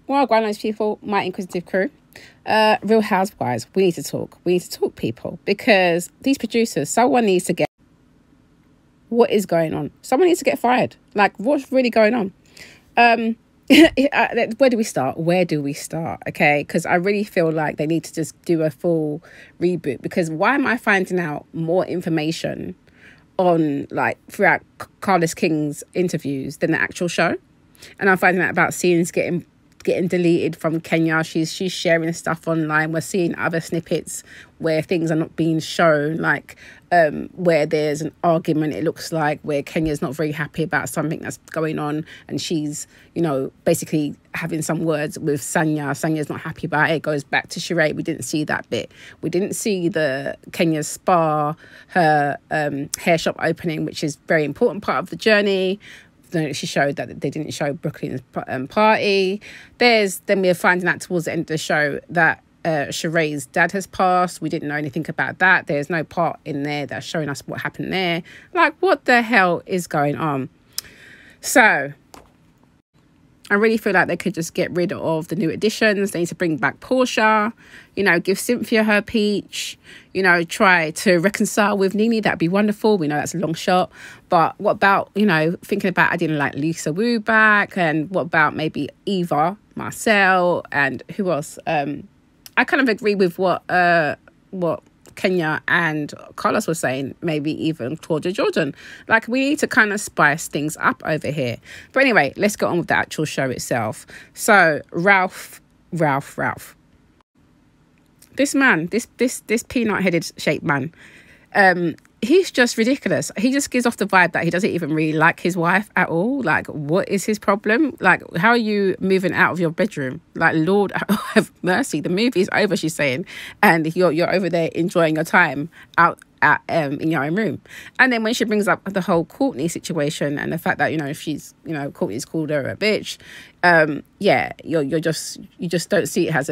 Well, those people, my inquisitive crew, Real Housewives, we need to talk. We need to talk, people, because these producers, someone needs to get, what is going on? Someone needs to get fired. Like, what's really going on? Where do we start? Okay, because I really feel like they need to just do a full reboot, because why am I finding out more information on, like, throughout Carlos King's interviews than the actual show? And I'm finding out about scenes getting deleted from Kenya. She's sharing stuff online. We're seeing other snippets where things are not being shown, like where there's an argument, it looks like, where Kenya's not very happy about something that's going on, and she's, you know, basically having some words with Sanya. Sanya's not happy about it. It goes back to Sheree. We didn't see that bit. We didn't see the Kenya's spa, her hair shop opening, which is very important part of the journey. She showed that they didn't show Brooklyn's party. Then we're finding out towards the end of the show that Sheree's dad has passed. We didn't know anything about that. There's no part in there that's showing us what happened there. Like, what the hell is going on? So I really feel like they could just get rid of the new additions. They need to bring back Portia, you know, give Cynthia her peach, you know, try to reconcile with Nene. That'd be wonderful. We know that's a long shot. But what about, you know, thinking about adding like Lisa Wu back? And what about maybe Eva, Marcel, and who else? I kind of agree with what Kenya and Carlos were saying, maybe even Claudia Jordan. Like, we need to kind of spice things up over here. But anyway, let's get on with the actual show itself. So Ralph. This man, this peanut-headed shaped man, he's just ridiculous. He just gives off the vibe that he doesn't even really like his wife at all. Like, what is his problem? Like, how are you moving out of your bedroom? Like, Lord have mercy. The movie is over, she's saying, and you're over there enjoying your time out at in your own room. And then when she brings up the whole Courtney situation and the fact that, you know, she's, you know, Courtney's called her a bitch, you just don't see it as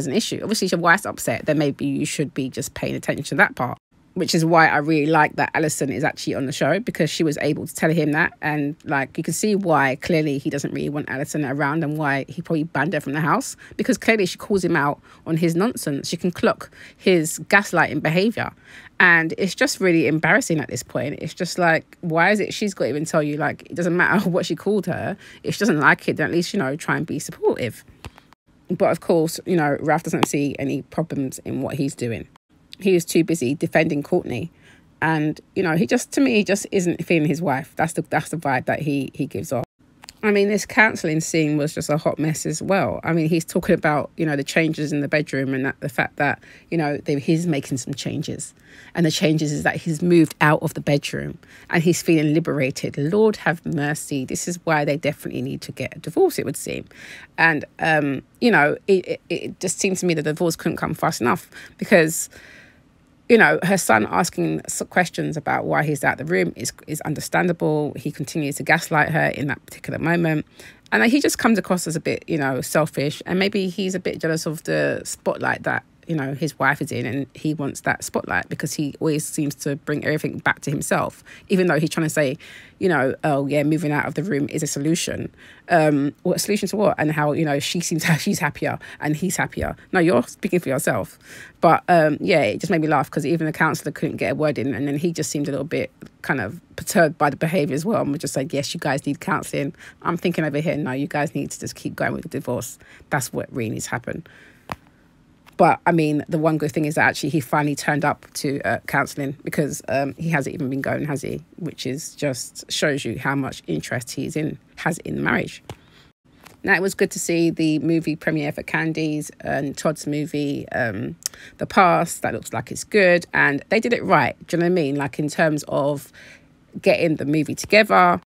an issue. Obviously, if your wife's upset, then maybe you should be just paying attention to that part. Which is why I really like that Alison is actually on the show, because she was able to tell him that. And, like, you can see why clearly he doesn't really want Alison around, and why he probably banned her from the house, because clearly she calls him out on his nonsense. She can clock his gaslighting behaviour. And it's just really embarrassing at this point. It's just like, why is it she's got to even tell you, like, it doesn't matter what she called her. If she doesn't like it, then at least, you know, try and be supportive. But, of course, you know, Ralph doesn't see any problems in what he's doing. He was too busy defending Courtney, and, you know, he just isn't feeling his wife. That's the vibe that he gives off. I mean, this counselling scene was just a hot mess as well. I mean, he's talking about, you know, the changes in the bedroom, and that the fact that, you know, he's making some changes, and the changes is that he's moved out of the bedroom and he's feeling liberated. Lord have mercy. This is why they definitely need to get a divorce, it would seem. And you know, it just seems to me that the divorce couldn't come fast enough, because, you know, her son asking questions about why he's out of the room is understandable. He continues to gaslight her in that particular moment. And he just comes across as a bit, you know, selfish. And maybe he's a bit jealous of the spotlight that, you know, his wife is in, and he wants that spotlight, because he always seems to bring everything back to himself, even though he's trying to say, you know, oh yeah, moving out of the room is a solution. What solution to what? And how, you know, she's happier and he's happier. No, you're speaking for yourself. But yeah, it just made me laugh, because even the counsellor couldn't get a word in, and then he just seemed a little bit kind of perturbed by the behaviour as well, and we just said, yes, you guys need counselling. I'm thinking over here, no, you guys need to just keep going with the divorce. That's what really needs to happen. But, I mean, the one good thing is that actually he finally turned up to counselling, because he hasn't even been going, has he? Which is just shows you how much interest has in the marriage. Now, it was good to see the movie premiere for Candy's and Todd's movie, The Past. That looks like it's good. And they did it right. Do you know what I mean? Like, in terms of getting the movie together.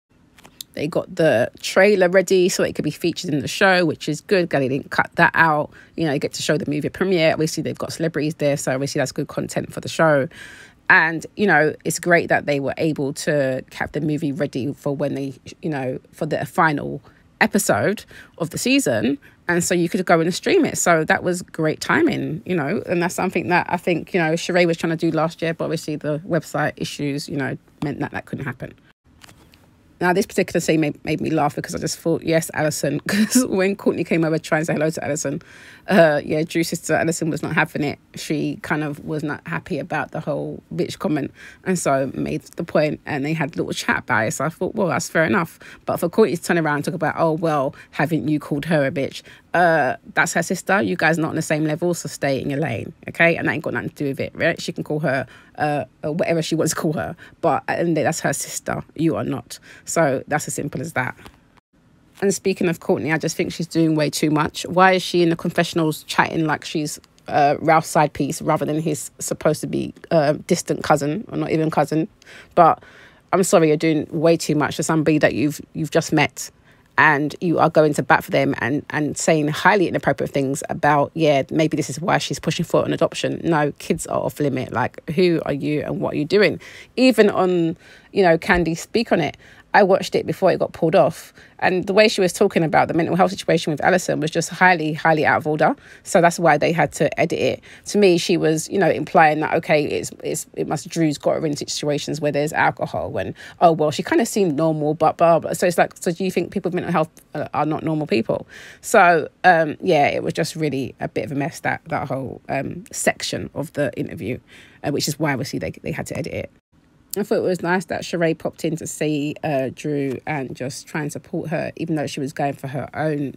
They got the trailer ready so it could be featured in the show, which is good. Glad they didn't cut that out. You know, you get to show the movie premiere. Obviously, they've got celebrities there, so obviously that's good content for the show. And, you know, it's great that they were able to have the movie ready for when they, you know, for the final episode of the season. And so you could go and stream it. So that was great timing, you know, and that's something that I think, you know, Sheree was trying to do last year, but obviously the website issues, you know, meant that couldn't happen. Now, this particular scene made me laugh because I just thought, yes, Alison, because when Courtney came over to try and say hello to Alison, Drew's sister Alison was not having it. She kind of was not happy about the whole bitch comment, and so made the point, and they had a little chat about it. So I thought, well, that's fair enough. But for Courtney to turn around and talk about, oh, well, haven't you called her a bitch? That's her sister. You guys are not on the same level, so stay in your lane, okay? And that ain't got nothing to do with it, right? She can call her whatever she wants to call her, but at the end of the day, that's her sister. You are not. So that's as simple as that. And speaking of Courtney, I just think she's doing way too much. Why is she in the confessionals chatting like she's Ralph's side piece rather than his supposed to be distant cousin, or not even cousin? But I'm sorry, you're doing way too much for somebody that you've just met, and you are going to bat for them and saying highly inappropriate things about, yeah, maybe this is why she's pushing for an adoption. No, kids are off limit. Like, who are you and what are you doing? Even on, Candy Speak On It, I watched it before it got pulled off, and the way she was talking about the mental health situation with Alison was just highly, highly out of order. So that's why they had to edit it. To me, she was, implying that, okay, Drew's got her into situations where there's alcohol, and, oh, well, she kind of seemed normal, but blah, blah. So it's like, so do you think people with mental health are not normal people? So, it was just really a bit of a mess, that whole section of the interview, which is why obviously they had to edit it. I thought it was nice that Sheree popped in to see Drew and just try and support her, even though she was going for her own,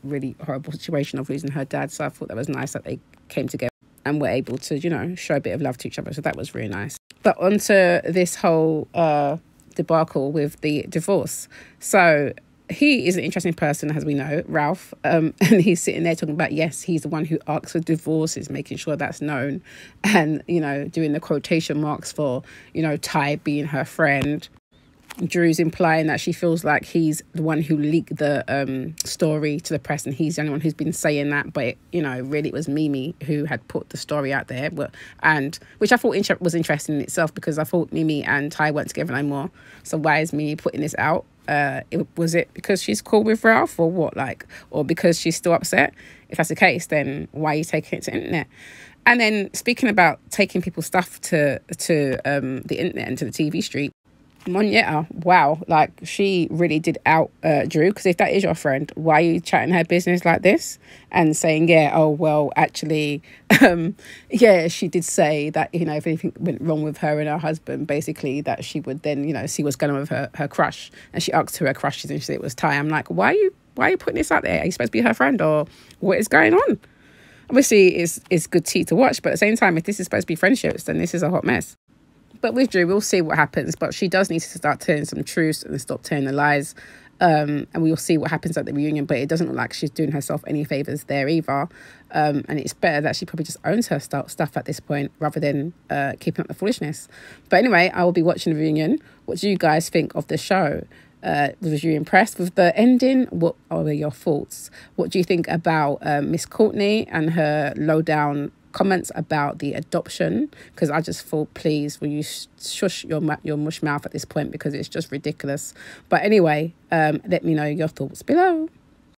really horrible situation of losing her dad. So I thought that was nice that they came together and were able to, show a bit of love to each other. So that was really nice. But onto this whole debacle with the divorce. So he is an interesting person, as we know, Ralph, and he's sitting there talking about, yes, he's the one who asks for divorce, is making sure that's known, and, doing the quotation marks for, Ty being her friend. Drew's implying that she feels like he's the one who leaked the story to the press, and he's the only one who's been saying that, but, really it was Mimi who had put the story out there, and which I thought was interesting in itself, because I thought Mimi and Ty weren't together anymore. So why is Mimi putting this out? Was it because she's cool with Ralph, or what, or because she's still upset? If that's the case, then why are you taking it to the internet? And then speaking about taking people's stuff to the internet and to the TV street, Monietta, wow, she really did out Drew, because if that is your friend, why are you chatting her business like this and saying, actually, she did say that, if anything went wrong with her and her husband, basically that she would then, see what's going on with her crush. And she asked who her crush is, and she said it was Ty. I'm like, why are you putting this out there? Are you supposed to be her friend, or what is going on? Obviously, it's good tea to watch, but at the same time, if this is supposed to be friendships, then this is a hot mess. But with Drew, we'll see what happens. But she does need to start telling some truths and stop telling the lies. And we'll see what happens at the reunion. But it doesn't look like she's doing herself any favours there either. And it's better that she probably just owns her stuff at this point, rather than keeping up the foolishness. But anyway, I will be watching the reunion. What do you guys think of the show? Was you impressed with the ending? What are your thoughts? What do you think about Miss Courtney and her lowdown comments about the adoption? Because I just thought, please, will you shush your mush mouth at this point, because it's just ridiculous. But anyway, let me know your thoughts below.